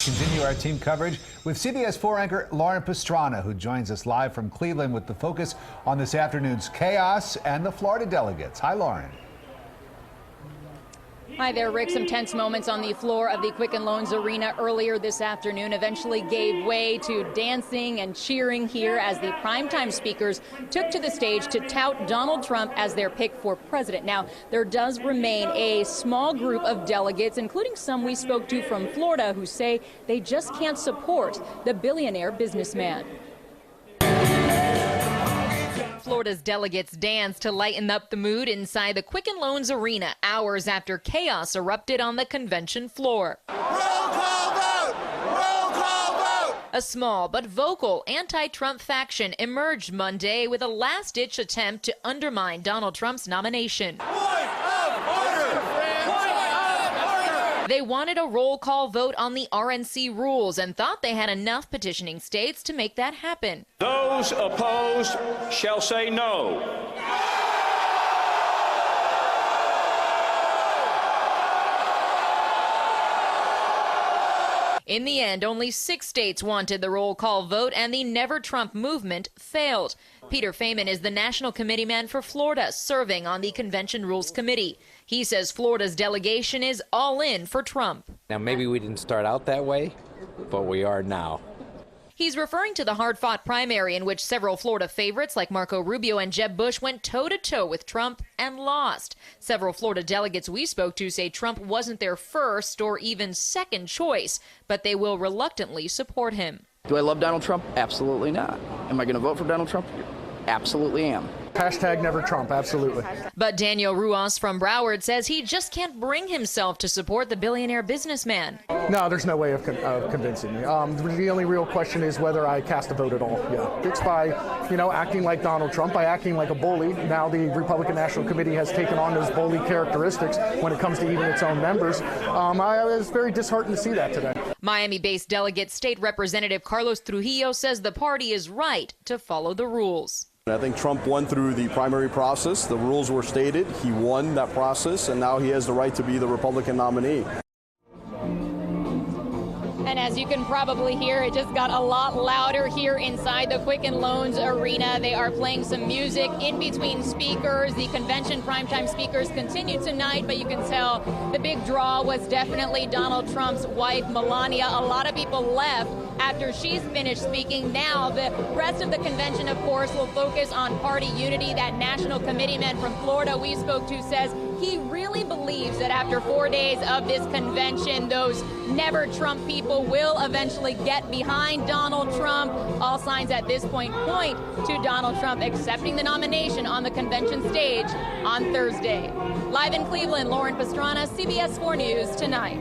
Continue our team coverage with CBS 4 anchor Lauren Pastrana, who joins us live from Cleveland with the focus on this afternoon's chaos and the Florida delegates. Hi, Lauren. Hi there, Rick. Some tense moments on the floor of the Quicken Loans Arena earlier this afternoon eventually gave way to dancing and cheering here as the primetime speakers took to the stage to tout Donald Trump as their pick for president. Now, there does remain a small group of delegates, including some we spoke to from Florida, who say they just can't support the billionaire businessman. Florida's delegates danced to lighten up the mood inside the Quicken Loans Arena hours after chaos erupted on the convention floor. Roll call vote! Roll call vote! A small but vocal anti-Trump faction emerged Monday with a last-ditch attempt to undermine Donald Trump's nomination. Point of order! They wanted a roll call vote on the RNC rules and thought they had enough petitioning states to make that happen. Those opposed shall say no. In the end, only 6 states wanted the roll call vote, and the Never Trump movement failed. Peter Feynman is the national committeeman for Florida, serving on the Convention Rules Committee. He says Florida's delegation is all in for Trump. Now, maybe we didn't start out that way, but we are now. He's referring to the hard-fought primary in which several Florida favorites like Marco Rubio and Jeb Bush went toe-to-toe with Trump and lost. Several Florida delegates we spoke to say Trump wasn't their first or even second choice, but they will reluctantly support him. Do I love Donald Trump? Absolutely not. Am I going to vote for Donald Trump? Absolutely am. Hashtag never Trump, absolutely. But Daniel Ruas from Broward says he just can't bring himself to support the billionaire businessman. No, there's no way of convincing me. The only real question is whether I cast a vote at all. Yeah, it's by, acting like Donald Trump, by acting like a bully. Now the Republican National Committee has taken on those bully characteristics when it comes to even its own members. I was very disheartened to see that today. Miami-based delegate State Representative Carlos Trujillo says the party is right to follow the rules. I think Trump won through the primary process. The rules were stated. He won that process, and now he has the right to be the Republican nominee. And as you can probably hear, it just got a lot louder here inside the Quicken Loans Arena. They are playing some music in between speakers. The convention primetime speakers continue tonight, but you can tell the big draw was definitely Donald Trump's wife, Melania. A lot of people left after she's finished speaking. Now, the rest of the convention, of course, will focus on party unity. That national committeeman from Florida we spoke to says he really believes that after 4 days of this convention, those never Trump people will eventually get behind Donald Trump. All signs at this point point to Donald Trump accepting the nomination on the convention stage on Thursday. Live in Cleveland, Lauren Pastrana, CBS 4 News Tonight.